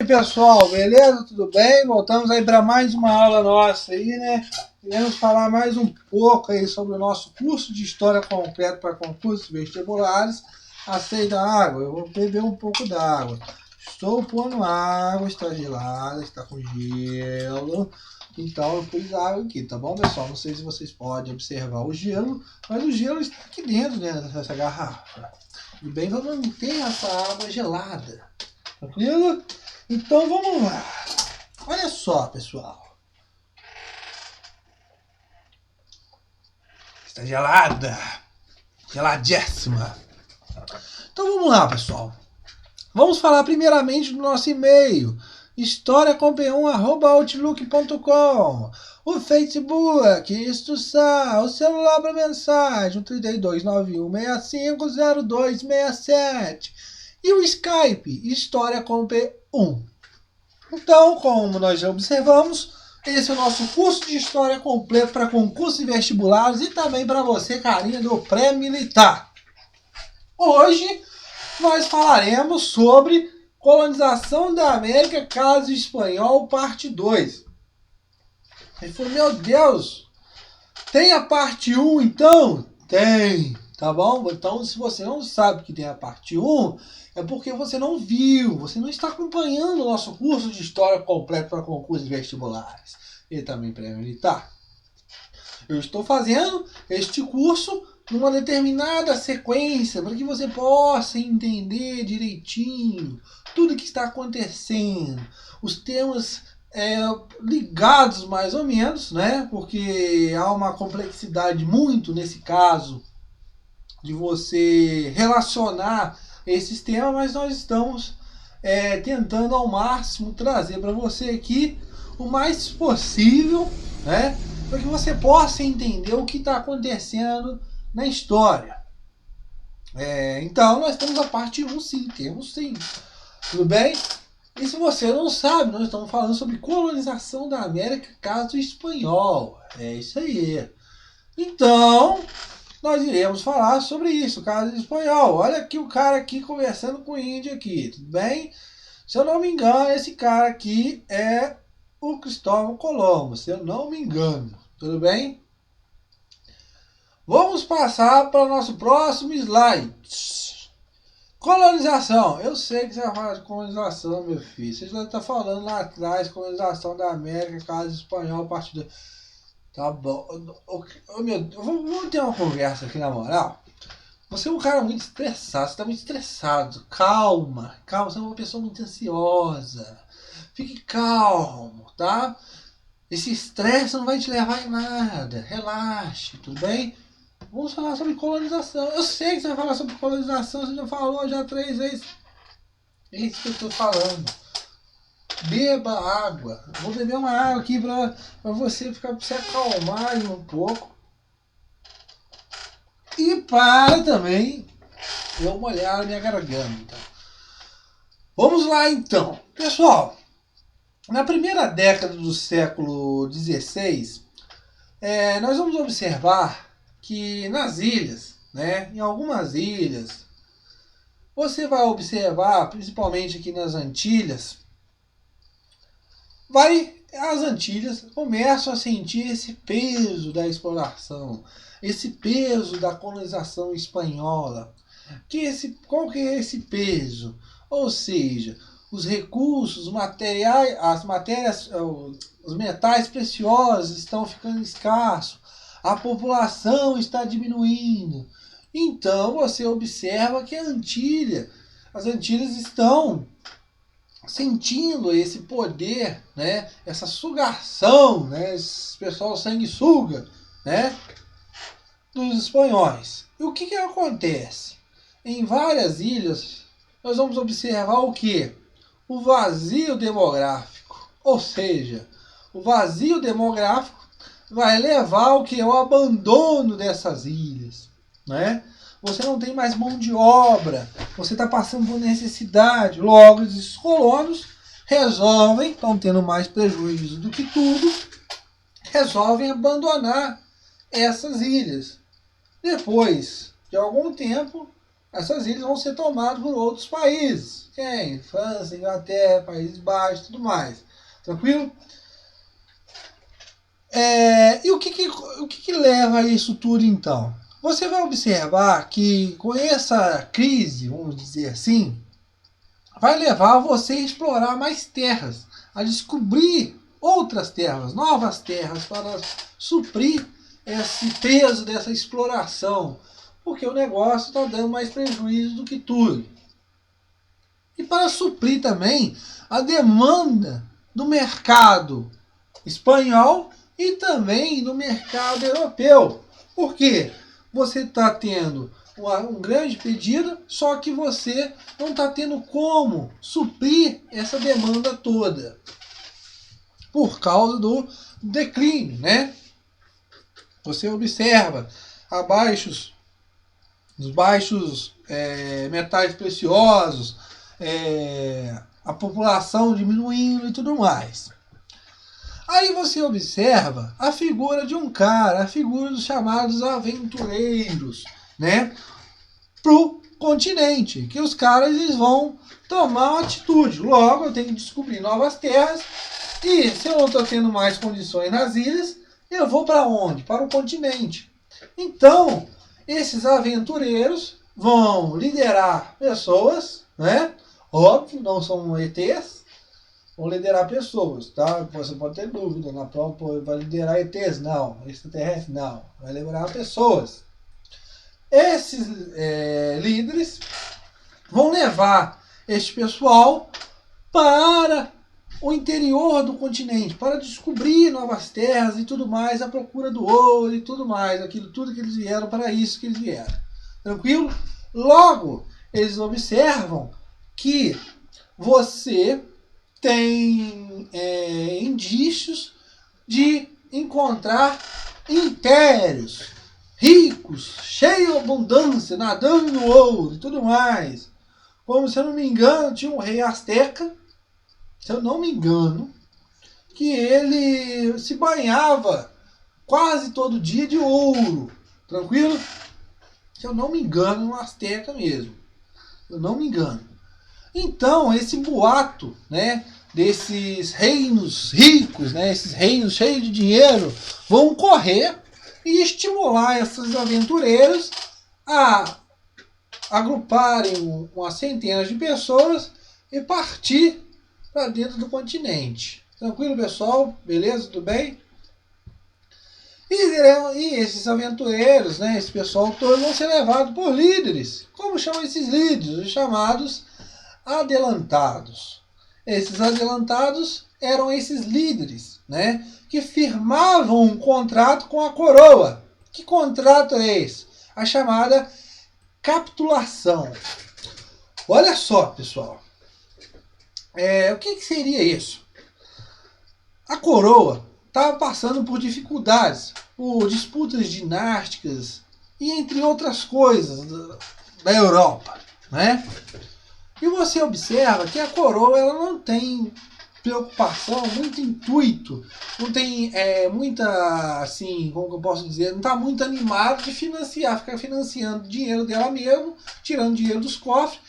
pessoal, beleza? Tudo bem? Voltamos aí para mais uma aula nossa aí, né? Iremos falar mais um pouco aí sobre o nosso curso de História completo para concursos vestibulares. Aceita água? Eu vou beber um pouco d'água. Estou pondo água, está gelada, está com gelo. Então eu pus água aqui, tá bom, pessoal? Não sei se vocês podem observar o gelo, mas o gelo está aqui dentro, né, dessa garrafa. Tudo bem? Vamos manter essa água gelada. Tranquilo? Então vamos lá. Olha só, pessoal. Está gelada. Geladíssima. Então vamos lá, pessoal. Vamos falar primeiramente do nosso e-mail. historiacom1@outlook.com. O Facebook, instrução, o celular para mensagem, 3291650267. E o Skype, historiacomp1. Então, como nós já observamos, esse é o nosso curso de História completo para concursos e vestibulares e também para você, carinha do pré-militar. Hoje nós falaremos sobre colonização da América, caso espanhol, parte 2. Ele falou, meu Deus, tem a parte 1 então? Tem, tá bom? Então, se você não sabe que tem a parte 1, é porque você não viu, você não está acompanhando o nosso curso de História completo para concursos vestibulares e também pré-militar. Eu estou fazendo este curso numa determinada sequência para que você possa entender direitinho tudo que está acontecendo, os temas ligados mais ou menos, né? Porque há uma complexidade muito nesse caso de você relacionar esses temas, mas nós estamos tentando ao máximo trazer para você aqui o mais possível, né? Para que você possa entender o que está acontecendo na história. Então nós temos a parte 1 sim, temos sim. Tudo bem? E se você não sabe, nós estamos falando sobre colonização da América, caso espanhol. É isso aí. Então, nós iremos falar sobre isso, caso espanhol. Olha aqui o cara aqui conversando com o índio aqui, tudo bem? Se eu não me engano, esse cara aqui é o Cristóvão Colombo, se eu não me engano. Tudo bem? Vamos passar para o nosso próximo slide. Colonização. Eu sei que você vai falar de colonização, meu filho. Você já está falando lá atrás, colonização da América, caso espanhol, parte 2. Tá bom. Meu Deus, vamos ter uma conversa aqui na moral. Você é um cara muito estressado, você está muito estressado. Calma, calma, você é uma pessoa muito ansiosa. Fique calmo, tá? Esse estresse não vai te levar em nada. Relaxe, tudo bem? Vamos falar sobre colonização. Eu sei que você vai falar sobre colonização, você já falou já 3 vezes. É isso que eu estou falando. Beba água. Vou beber uma água aqui para você se acalmar aí um pouco. E para também eu molhar a minha garganta. Vamos lá então. Pessoal, na primeira década do século XVI, nós vamos observar que nas ilhas, né, em algumas ilhas, você vai observar, principalmente aqui nas Antilhas, as Antilhas começam a sentir esse peso da exploração, esse peso da colonização espanhola. Qual que é esse peso? Ou seja, os recursos, os matérias, os metais preciosos estão ficando escassos, a população está diminuindo. Então você observa que as Antilhas estão sentindo esse poder, né? Essa sugação, né? Esse pessoal sanguessuga, né? Dos espanhóis. E o que acontece? Em várias ilhas, nós vamos observar o que? O vazio demográfico. Ou seja, o vazio demográfico vai levar ao que? O abandono dessas ilhas, né? Você não tem mais mão de obra, você está passando por necessidade. Logo, os colonos resolvem, estão tendo mais prejuízo do que tudo, resolvem abandonar essas ilhas. Depois de algum tempo, essas ilhas vão ser tomadas por outros países. Quem? França, Inglaterra, Países Baixos, tudo mais. Tranquilo? E o que leva a isso tudo então? Você vai observar que com essa crise, vamos dizer assim, vai levar você a explorar mais terras, a descobrir outras terras, novas terras, para suprir esse peso dessa exploração, porque o negócio está dando mais prejuízo do que tudo. E para suprir também a demanda do mercado espanhol e também do mercado europeu. Por quê? Você está tendo um grande pedido, só que você não está tendo como suprir essa demanda toda por causa do declínio, né? Você observa os baixos metais preciosos, a população diminuindo e tudo mais. Aí você observa a figura de um cara, a figura dos chamados aventureiros, né? Pro continente, que os caras eles vão tomar uma atitude. Logo, eu tenho que descobrir novas terras e se eu não estou tendo mais condições nas ilhas, eu vou para onde? Para o continente. Então, esses aventureiros vão liderar pessoas, né? Óbvio, não são ETs, vão liderar pessoas, tá? Você pode ter dúvida, na prova vai liderar ETs? Não. Extraterrestres? Não. Vai liderar pessoas. Esses líderes vão levar este pessoal para o interior do continente, para descobrir novas terras e tudo mais, a procura do ouro e tudo mais, aquilo tudo que eles vieram, para isso que eles vieram. Tranquilo? Logo, eles observam que você tem indícios de encontrar impérios ricos, cheios de abundância, nadando no ouro e tudo mais. Como, se eu não me engano, tinha um rei asteca, se eu não me engano, que ele se banhava quase todo dia de ouro. Tranquilo? Se eu não me engano, um asteca mesmo. Se eu não me engano. Então, esse boato, né, desses reinos ricos, né, esses reinos cheios de dinheiro, vão correr e estimular esses aventureiros a agruparem umas centenas de pessoas e partir para dentro do continente. Tranquilo, pessoal? Beleza? Tudo bem? E esses aventureiros, né, esse pessoal todo, vão ser levados por líderes. Como chamam esses líderes? Os chamados adelantados. Esses adelantados eram esses líderes, né, que firmavam um contrato com a coroa. Que contrato é esse? A chamada capitulação. Olha só, pessoal. O que seria isso? A coroa estava passando por dificuldades, por disputas dinásticas e entre outras coisas da Europa, né? E você observa que a coroa ela não tem preocupação, muito intuito, não tem muita, assim, como que eu posso dizer, não está muito animado de financiar, ficar financiando dinheiro dela mesmo, tirando dinheiro dos cofres,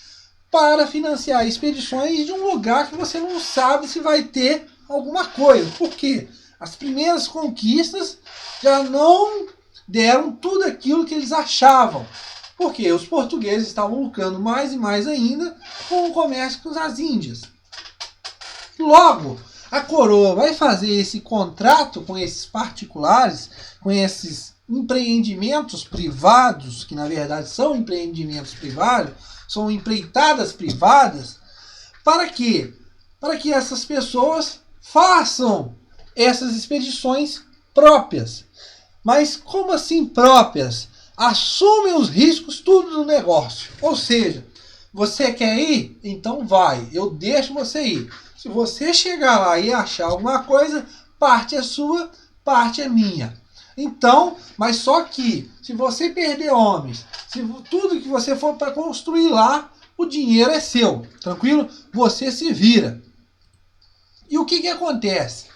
para financiar expedições de um lugar que você não sabe se vai ter alguma coisa. Por quê? As primeiras conquistas já não deram tudo aquilo que eles achavam. Porque os portugueses estavam lucrando mais e mais ainda com o comércio com as Índias. Logo, a coroa vai fazer esse contrato com esses particulares, com esses empreendimentos privados, que na verdade são empreendimentos privados, são empreitadas privadas, para quê? Para que essas pessoas façam essas expedições próprias. Mas como assim próprias? Assumem os riscos tudo do negócio. Ou seja, você quer ir? Então vai, eu deixo você ir. Se você chegar lá e achar alguma coisa, parte é sua, parte é minha. Então, mas só que, se você perder homens, se tudo que você for para construir lá, o dinheiro é seu, tranquilo? Você se vira. E o que acontece?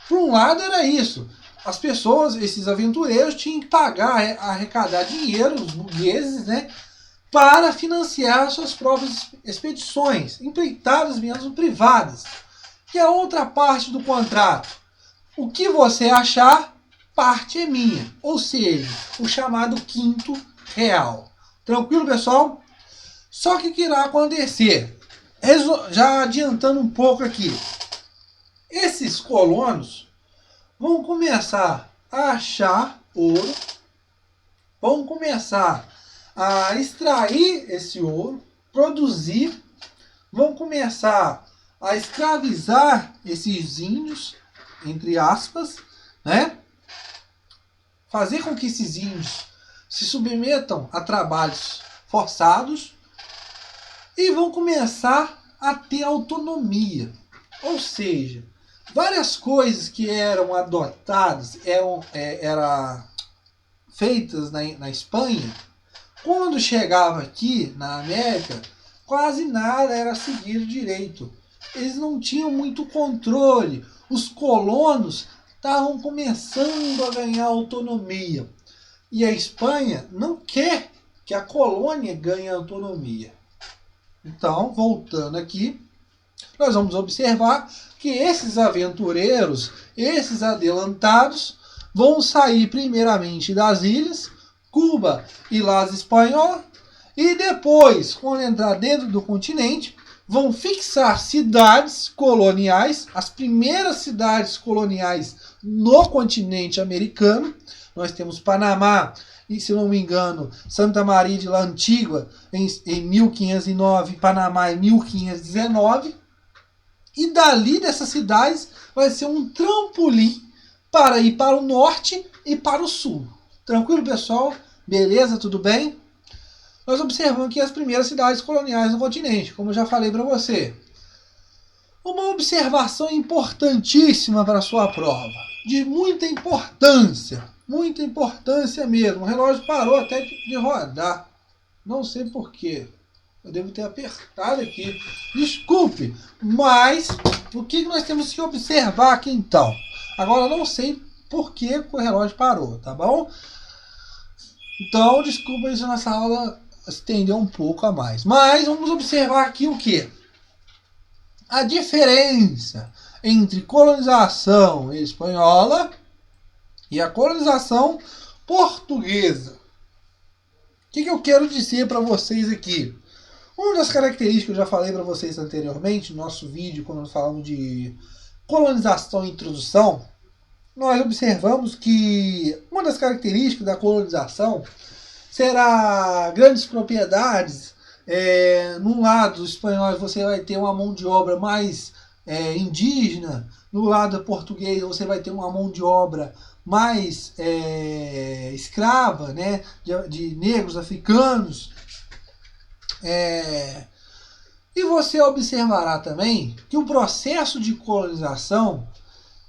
Por um lado era isso. As pessoas, esses aventureiros, tinham que pagar, arrecadar dinheiro, os burgueses, né? para financiar suas próprias expedições, empreitadas mesmo privadas. E a outra parte do contrato, o que você achar, parte é minha, ou seja, o chamado quinto real. Tranquilo, pessoal? Só que o que irá acontecer? Já adiantando um pouco aqui, esses colonos vão começar a achar ouro, vão começar a extrair esse ouro, produzir, vão começar a escravizar esses índios, entre aspas, né? Fazer com que esses índios se submetam a trabalhos forçados e vão começar a ter autonomia. Ou seja, várias coisas que eram adotadas, eram feitas na Espanha, quando chegava aqui na América, quase nada era seguido direito. Eles não tinham muito controle. Os colonos estavam começando a ganhar autonomia. E a Espanha não quer que a colônia ganhe autonomia. Então, voltando aqui, nós vamos observar que esses aventureiros, esses adelantados, vão sair primeiramente das ilhas, Cuba e Las Espanholas, e depois, quando entrar dentro do continente, vão fixar cidades coloniais, as primeiras cidades coloniais no continente americano. Nós temos Panamá e, se não me engano, Santa Maria de la Antigua em 1509, Panamá em 1519. E dali dessas cidades vai ser um trampolim para ir para o norte e para o sul. Tranquilo, pessoal? Beleza? Tudo bem? Nós observamos aqui as primeiras cidades coloniais no continente, como eu já falei para você. Uma observação importantíssima para a sua prova, de muita importância mesmo. O relógio parou até de rodar, não sei porquê. Eu devo ter apertado aqui. Desculpe, mas o que nós temos que observar aqui então? Agora eu não sei por que o relógio parou, tá bom? Então, desculpa se nossa aula estendeu um pouco a mais. Mas vamos observar aqui o que? A diferença entre colonização espanhola e a colonização portuguesa. O que eu quero dizer para vocês aqui? Uma das características que eu já falei para vocês anteriormente, no nosso vídeo, quando nós falamos de colonização e introdução, nós observamos que uma das características da colonização será grandes propriedades. Num lado espanhol você vai ter uma mão de obra mais indígena, no lado português você vai ter uma mão de obra mais escrava, né, de negros africanos. E você observará também que o processo de colonização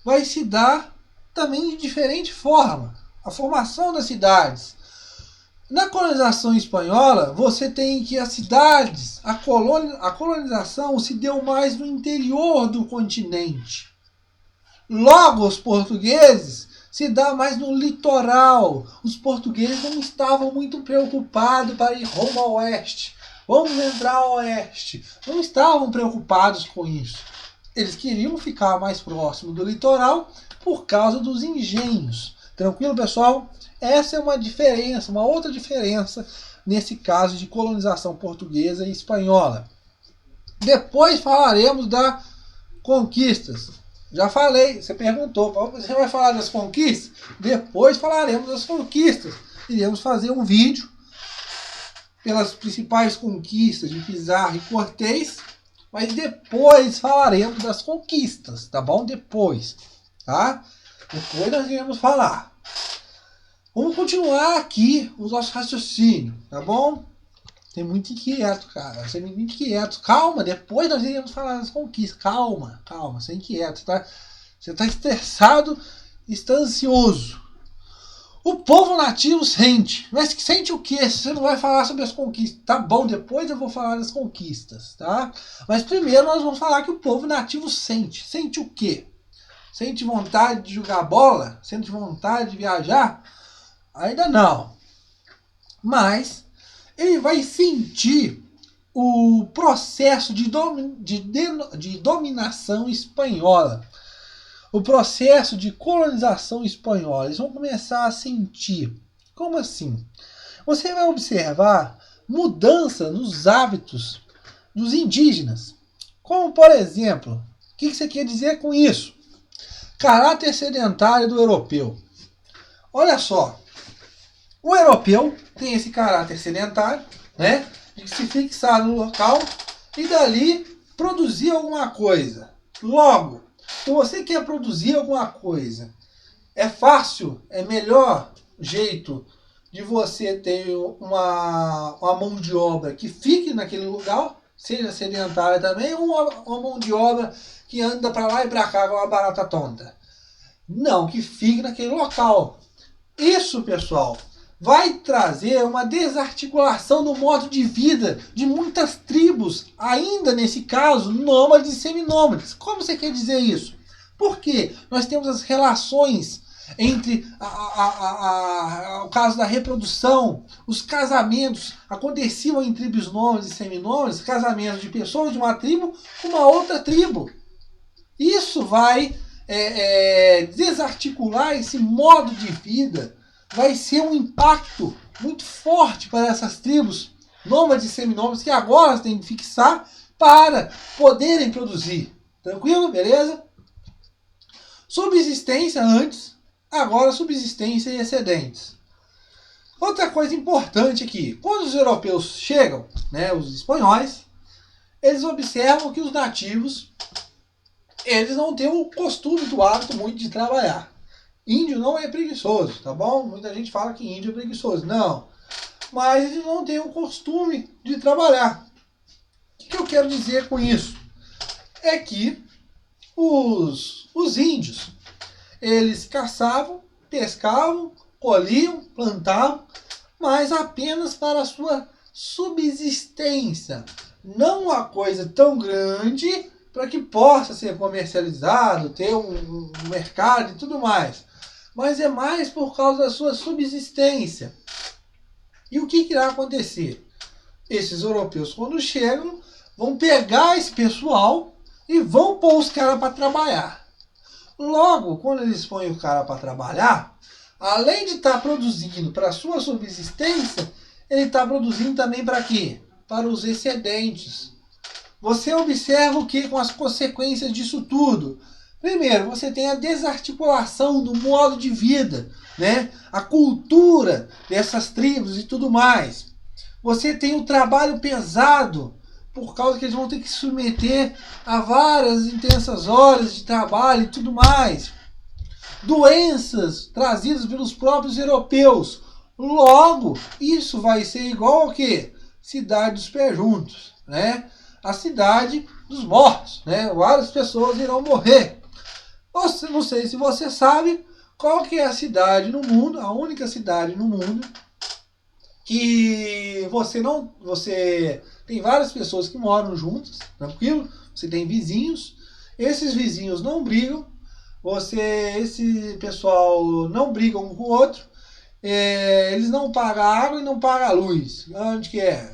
vai se dar também de diferente forma. A formação das cidades. Na colonização espanhola, você tem que as cidades, a colonização se deu mais no interior do continente. Logo, os portugueses se dá mais no litoral. Os portugueses não estavam muito preocupados para ir rumo ao oeste. Vamos entrar ao oeste. Não estavam preocupados com isso. Eles queriam ficar mais próximo do litoral por causa dos engenhos. Tranquilo, pessoal? Essa é uma diferença, uma outra diferença nesse caso de colonização portuguesa e espanhola. Depois falaremos das conquistas. Já falei, você perguntou, você vai falar das conquistas? Depois falaremos das conquistas. Iremos fazer um vídeo pelas principais conquistas de Pizarro e Cortés, mas depois falaremos das conquistas, tá bom? Depois, tá? Depois nós iremos falar. Vamos continuar aqui o nosso raciocínio, tá bom? Tem muito inquieto, cara. Você é muito inquieto. Calma, depois nós iremos falar das conquistas. Calma, você é inquieto, tá? Você está estressado, está ansioso. O povo nativo sente. Mas sente o quê? Você não vai falar sobre as conquistas. Tá bom, depois eu vou falar das conquistas, tá? Mas primeiro nós vamos falar que o povo nativo sente. Sente o quê? Sente vontade de jogar bola? Sente vontade de viajar? Ainda não. Mas ele vai sentir o processo de dominação espanhola, o processo de colonização espanhola. Eles vão começar a sentir. Como assim? Você vai observar mudança nos hábitos dos indígenas. Como, por exemplo, o que você quer dizer com isso? Caráter sedentário do europeu. Olha só, o europeu tem esse caráter sedentário, né, de se fixar no local e dali produzir alguma coisa. Logo, se você quer produzir alguma coisa, é fácil, é melhor jeito de você ter uma mão de obra que fique naquele lugar, seja sedentária também, ou uma mão de obra que anda para lá e para cá com uma barata tonta. Não, que fique naquele local. Isso, pessoal, vai trazer uma desarticulação no modo de vida de muitas tribos, ainda nesse caso, nômades e seminômades. Como você quer dizer isso? Porque nós temos as relações entre o caso da reprodução, os casamentos aconteciam em tribos nômades e seminômades, casamentos de pessoas de uma tribo com uma outra tribo. Isso vai desarticular esse modo de vida, vai ser um impacto muito forte para essas tribos nômades e seminômades que agora têm que fixar para poderem produzir. Tranquilo? Beleza? Subsistência antes, agora subsistência e excedentes. Outra coisa importante aqui, quando os europeus chegam, né, os espanhóis, eles observam que os nativos, eles não têm o costume do hábito muito de trabalhar. Índio não é preguiçoso, tá bom? Muita gente fala que índio é preguiçoso. Não. Mas eles não têm o costume de trabalhar. O que eu quero dizer com isso? É que os índios, eles caçavam, pescavam, colhiam, plantavam, mas apenas para a sua subsistência. Não uma coisa tão grande para que possa ser comercializado, ter um mercado e tudo mais. Mas é mais por causa da sua subsistência. E o que irá acontecer? Esses europeus, quando chegam, vão pegar esse pessoal e vão pôr os caras para trabalhar. Logo, quando eles põem o cara para trabalhar, além de estar produzindo para a sua subsistência, ele está produzindo também para quê? Para os excedentes. Você observa o que com as consequências disso tudo? Primeiro, você tem a desarticulação do modo de vida, né? A cultura dessas tribos e tudo mais. Você tem o trabalho pesado, por causa que eles vão ter que se submeter a várias intensas horas de trabalho e tudo mais. Doenças trazidas pelos próprios europeus. Logo, isso vai ser igual ao quê? Cidade dos pés juntos, né? A cidade dos mortos, né? Várias pessoas irão morrer. Não sei se você sabe qual que é a cidade no mundo, a única cidade no mundo que você tem várias pessoas que moram juntas, tranquilo? Você tem vizinhos, esses vizinhos não brigam, esse pessoal não briga um com o outro, eles não pagam água e não pagam a luz. Onde que é?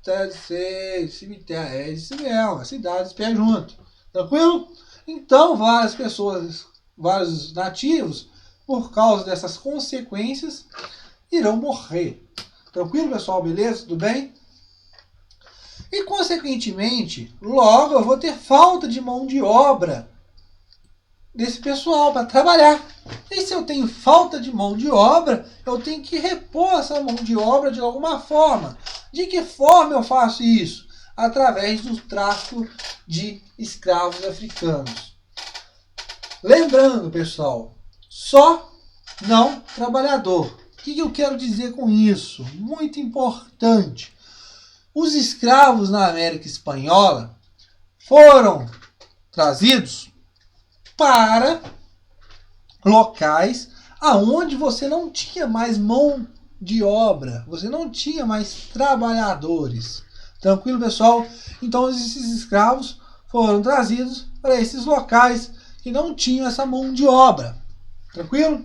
Deve ser cemitério, é isso mesmo, a cidade dos pés juntos, tranquilo? Então, várias pessoas, vários nativos, por causa dessas consequências, irão morrer. Tranquilo, pessoal? Beleza? Tudo bem? E, consequentemente, logo eu vou ter falta de mão de obra desse pessoal para trabalhar. E se eu tenho falta de mão de obra, eu tenho que repor essa mão de obra de alguma forma. De que forma eu faço isso? Através do tráfico de escravos africanos. Lembrando, pessoal, só não trabalhador. O que eu quero dizer com isso? Muito importante. Os escravos na América Espanhola foram trazidos para locais aonde você não tinha mais mão de obra, você não tinha mais trabalhadores. Tranquilo, pessoal? Então esses escravos foram trazidos para esses locais que não tinham essa mão de obra. Tranquilo?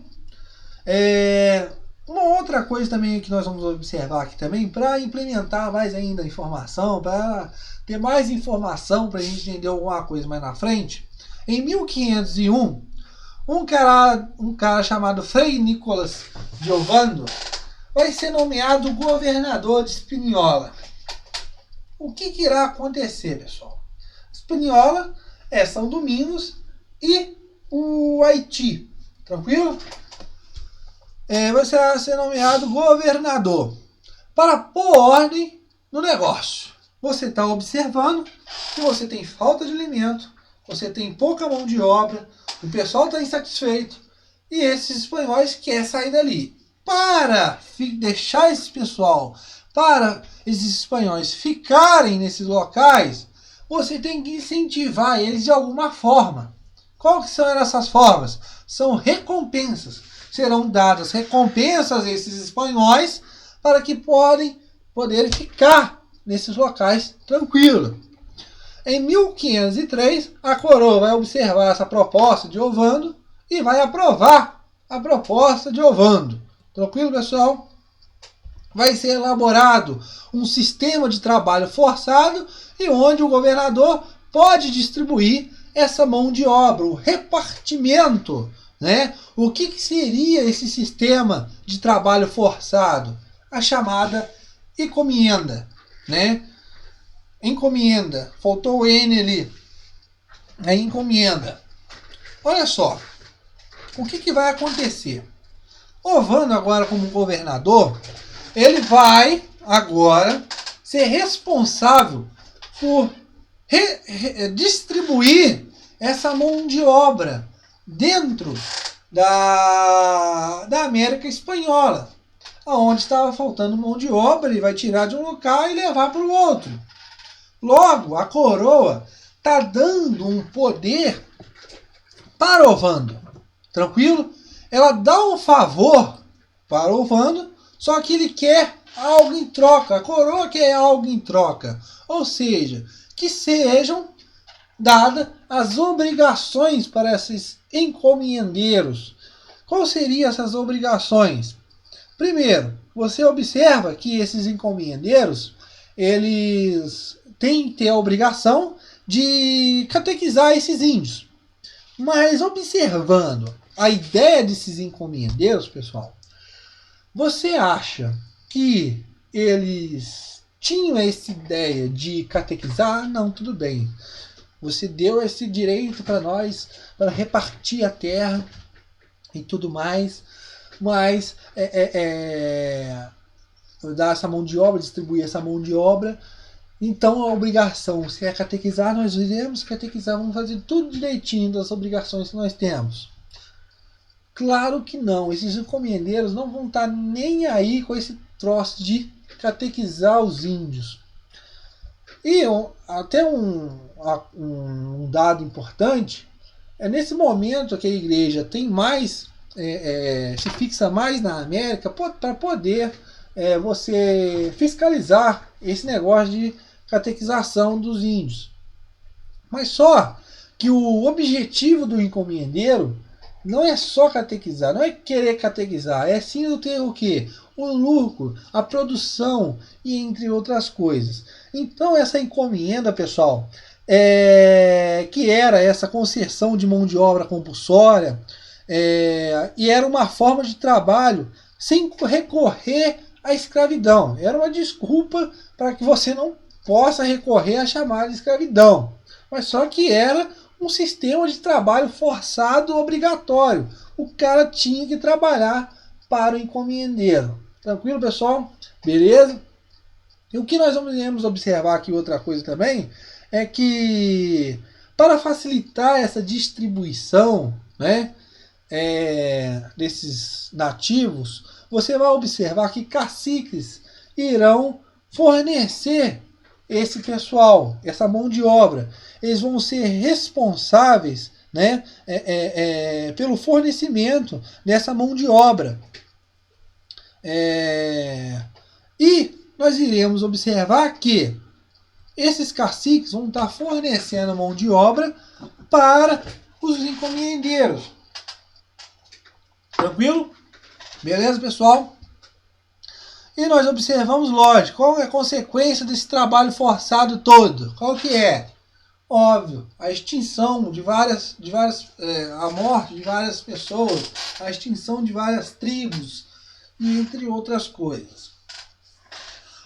Uma outra coisa também que nós vamos observar aqui também, para implementar mais ainda a informação, para ter mais informação para a gente entender alguma coisa mais na frente, em 1501, um cara chamado Frei Nicolas Giovando vai ser nomeado governador de Espinhola. O que irá acontecer, pessoal? Espinhola é São Domingos e o Haiti. Tranquilo? Vai ser nomeado governador para pôr ordem no negócio. Você está observando que você tem falta de alimento, você tem pouca mão de obra, o pessoal está insatisfeito e esses espanhóis querem sair dali. Para deixar esse pessoal, para esses espanhóis ficarem nesses locais, você tem que incentivar eles de alguma forma. Qual que são essas formas? São recompensas. Serão dadas recompensas a esses espanhóis para que poderem ficar nesses locais tranquilo. Em 1503, a coroa vai observar essa proposta de Ovando e vai aprovar a proposta de Ovando. Tranquilo, pessoal? Vai ser elaborado um sistema de trabalho forçado e onde o governador pode distribuir essa mão de obra, o repartimento, né? O que seria esse sistema de trabalho forçado? A chamada encomienda, né? Encomienda, faltou o N ali. A encomienda. Olha só, o que vai acontecer? Ovando agora como governador, ele vai agora ser responsável por distribuir essa mão de obra dentro da América Espanhola. Onde estava faltando mão de obra, ele vai tirar de um local e levar para o outro. Logo, a coroa está dando um poder para Ovando. Tranquilo? Ela dá um favor para Ovando, só que ele quer algo em troca. A coroa quer algo em troca. Ou seja, que sejam dadas as obrigações para esses encomiendeiros. Quais seriam essas obrigações? Primeiro, você observa que esses encomiendeiros, eles têm que ter a obrigação de catequizar esses índios. Mas observando a ideia desses encomiendeiros, pessoal, você acha que eles tinham essa ideia de catequizar? Não, tudo bem. Você deu esse direito para nós, para repartir a terra e tudo mais, mas dar essa mão de obra, distribuir essa mão de obra. Então a obrigação, se é catequizar, nós iremos catequizar, vamos fazer tudo direitinho das obrigações que nós temos. Claro que não, esses encomiendeiros não vão estar nem aí com esse troço de catequizar os índios. E até um dado importante, nesse momento que a igreja tem mais, se fixa mais na América para poder você fiscalizar esse negócio de catequização dos índios. Mas só que o objetivo do encomendeiro não é só catequizar, não é querer catequizar, é sim ter o quê? O lucro, a produção e entre outras coisas. Então essa encomenda, pessoal, que era essa concessão de mão de obra compulsória, e era uma forma de trabalho sem recorrer à escravidão. Era uma desculpa para que você não possa recorrer à chamada escravidão. Mas só que era um sistema de trabalho forçado obrigatório. O cara tinha que trabalhar para o encomendeiro. Tranquilo, pessoal? Beleza? E o que nós vamos observar aqui, outra coisa também, é que para facilitar essa distribuição, né, desses nativos, você vai observar que caciques irão fornecer esse pessoal, essa mão de obra. Eles vão ser responsáveis, né, pelo fornecimento dessa mão de obra. E nós iremos observar que esses caciques vão estar fornecendo mão de obra para os encomiendeiros. Tranquilo? Beleza, pessoal? E nós observamos, lógico, qual é a consequência desse trabalho forçado todo? Qual que é? Óbvio, a extinção de a morte de várias pessoas, a extinção de várias tribos, entre outras coisas.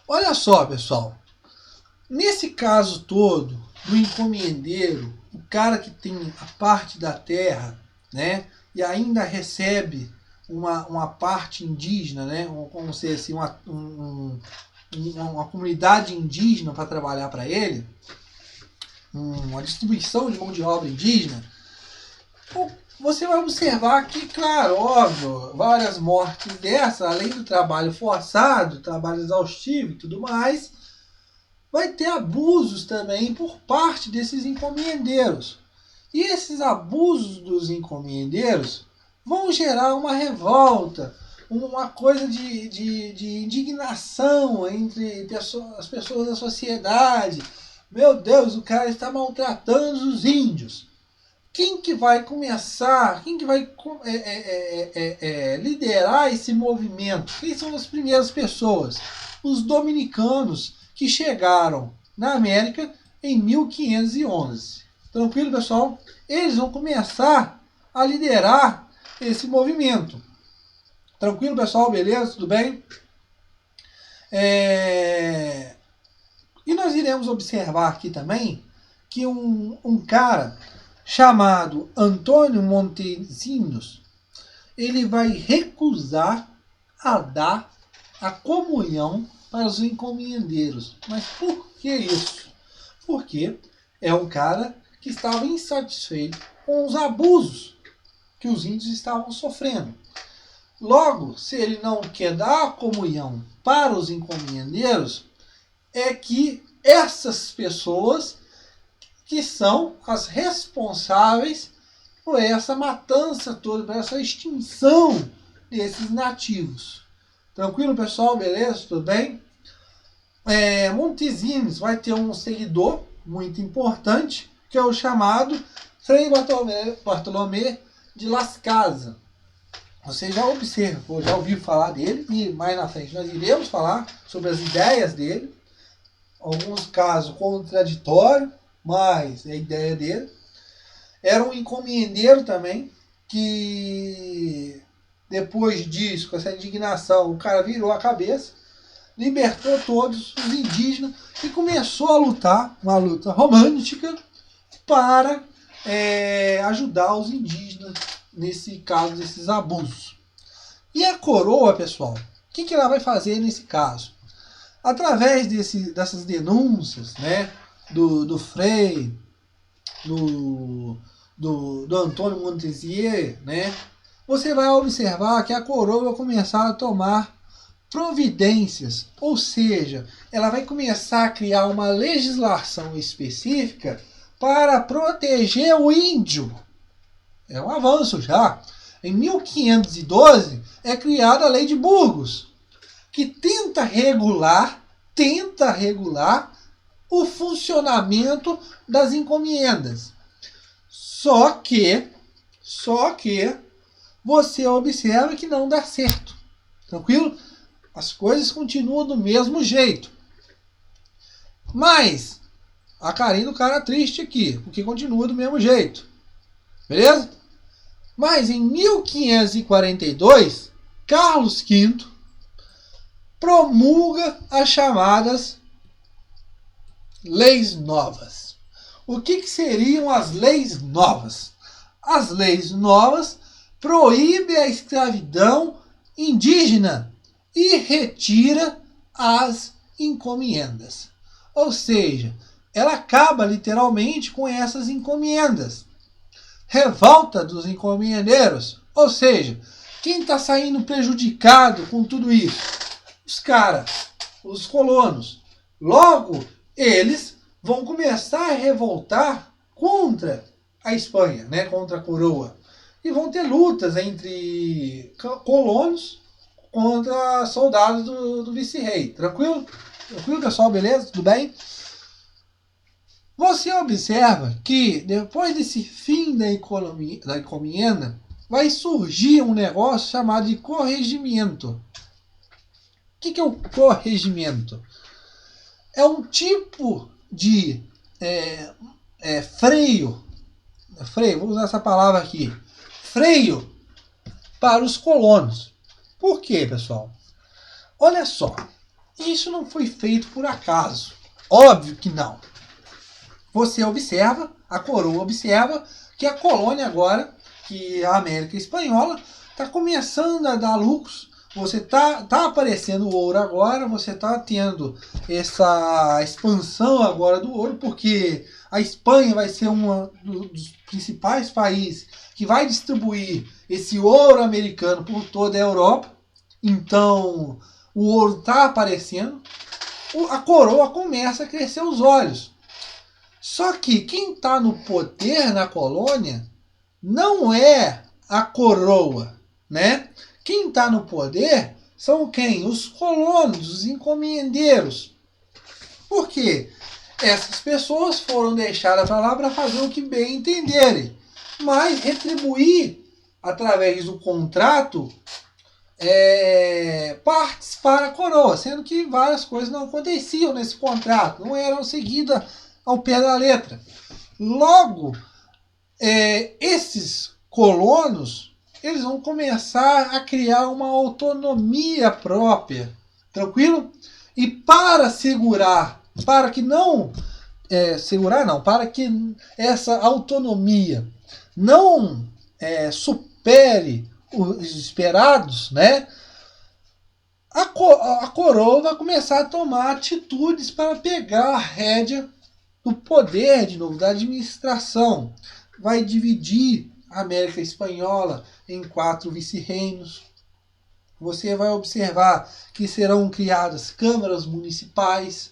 Olha só, pessoal, nesse caso todo, do encomendeiro, o cara que tem a parte da terra, né, e ainda recebe uma parte indígena, né, como se assim, uma comunidade indígena para trabalhar para ele, uma distribuição de mão de obra indígena, você vai observar que, claro, óbvio, várias mortes dessas, além do trabalho forçado, trabalho exaustivo e tudo mais, vai ter abusos também por parte desses encomiendeiros. E esses abusos dos encomiendeiros vão gerar uma revolta, uma coisa de indignação entre as pessoas da sociedade. Meu Deus, o cara está maltratando os índios. Quem que vai começar, quem que vai liderar esse movimento? Quem são as primeiras pessoas? Os dominicanos que chegaram na América em 1511. Tranquilo, pessoal? Eles vão começar a liderar esse movimento. Tranquilo, pessoal? Beleza? Tudo bem? E nós iremos observar aqui também que um cara chamado Antônio Montesinos, ele vai recusar a dar a comunhão para os encomiendeiros. Mas por que isso? Porque é um cara que estava insatisfeito com os abusos que os índios estavam sofrendo. Logo, se ele não quer dar a comunhão para os encomiendeiros, é que essas pessoas que são as responsáveis por essa matança toda, por essa extinção desses nativos. Tranquilo, pessoal? Beleza? Tudo bem? Montesinos vai ter um seguidor muito importante, que é o chamado Frei Bartolomé de Las Casas. Você já observou, já ouviu falar dele, e mais na frente nós iremos falar sobre as ideias dele. Alguns casos contraditórios, mas é a ideia dele. Era um encomendeiro também, que depois disso, com essa indignação, o cara virou a cabeça, libertou todos os indígenas e começou a lutar, uma luta romântica, para ajudar os indígenas nesse caso desses abusos. E a coroa, pessoal, o que ela vai fazer nesse caso? Através dessas denúncias, né, do Frei, do Antônio Montesier, né, você vai observar que a coroa vai começar a tomar providências, ou seja, ela vai começar a criar uma legislação específica para proteger o índio. É um avanço já. Em 1512 é criada a Lei de Burgos, que tenta regular o funcionamento das encomendas. Só que você observa que não dá certo. Tranquilo? As coisas continuam do mesmo jeito. Mas a carinha do cara triste aqui, porque continua do mesmo jeito. Beleza? Mas em 1542, Carlos V promulga as chamadas leis novas. O que seriam as leis novas? As leis novas proíbem a escravidão indígena e retira as encomendas. Ou seja, ela acaba literalmente com essas encomendas. Revolta dos encomendeiros, ou seja, quem está saindo prejudicado com tudo isso? Os caras, os colonos. Logo, eles vão começar a revoltar contra a Espanha, né, contra a coroa. E vão ter lutas entre colonos contra soldados do vice-rei. Tranquilo? Tranquilo, pessoal? Beleza? Tudo bem? Você observa que depois desse fim da encomenda, vai surgir um negócio chamado de corregimento. que é o corregimento? É um tipo de freio, vou usar essa palavra aqui, freio para os colonos. Por quê, pessoal? Olha só, isso não foi feito por acaso. Óbvio que não. Você observa, a coroa observa que a colônia agora, que a América Espanhola, está começando a dar lucros. Você tá aparecendo o ouro agora, você está tendo essa expansão agora do ouro, porque a Espanha vai ser um dos principais países que vai distribuir esse ouro americano por toda a Europa. Então, o ouro está aparecendo, a coroa começa a crescer os olhos. Só que quem está no poder na colônia não é a coroa, né? Quem está no poder são quem? Os colonos, os encomendeiros. Por quê? Essas pessoas foram deixadas para lá para fazer o que bem entenderem, mas retribuir através do contrato partes para a coroa, sendo que várias coisas não aconteciam nesse contrato, não eram seguidas ao pé da letra. Logo, esses colonos eles vão começar a criar uma autonomia própria, tranquilo? E para segurar, para que não para que essa autonomia não supere os esperados, né? A coroa vai começar a tomar atitudes para pegar a rédea do poder de novo, da administração. Vai dividir a América Espanhola em 4 vice-reinos. Você vai observar que serão criadas câmaras municipais.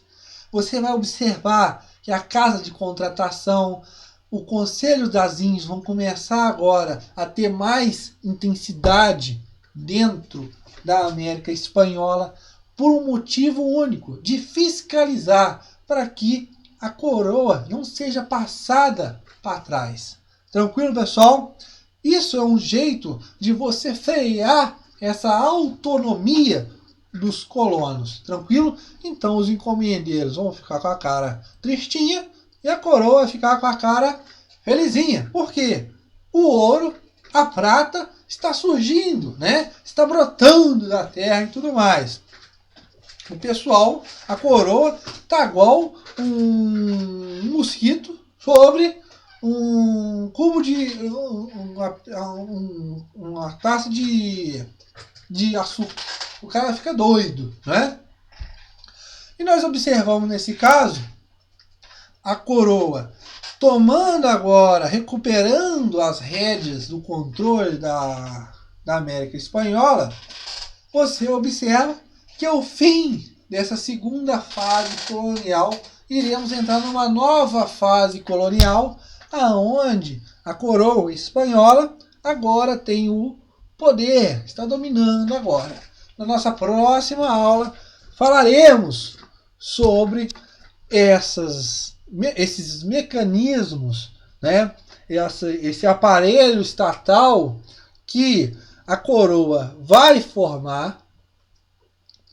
Você vai observar que a casa de contratação, o Conselho das Índias vão começar agora a ter mais intensidade dentro da América Espanhola por um motivo único, de fiscalizar para que a coroa não seja passada para trás. Tranquilo, pessoal? Isso é um jeito de você frear essa autonomia dos colonos. Tranquilo? Então os encomendeiros vão ficar com a cara tristinha e a coroa vai ficar com a cara felizinha. Por quê? O ouro, a prata está surgindo, né? Está brotando da terra e tudo mais. O pessoal, a coroa, tá igual um mosquito sobre um cubo de uma taça de açúcar. O cara fica doido, né? E nós observamos nesse caso a coroa tomando agora, recuperando as rédeas do controle da América Espanhola. Você observa que é o fim dessa segunda fase colonial. Iremos entrar numa nova fase colonial, aonde a coroa espanhola agora tem o poder, está dominando agora. Na nossa próxima aula falaremos sobre esses mecanismos, né? Esse aparelho estatal que a coroa vai formar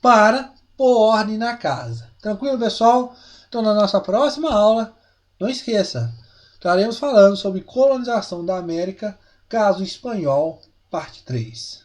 para pôr ordem na casa. Tranquilo, pessoal? Então, na nossa próxima aula, não esqueça, estaremos falando sobre colonização da América, caso espanhol, parte 3.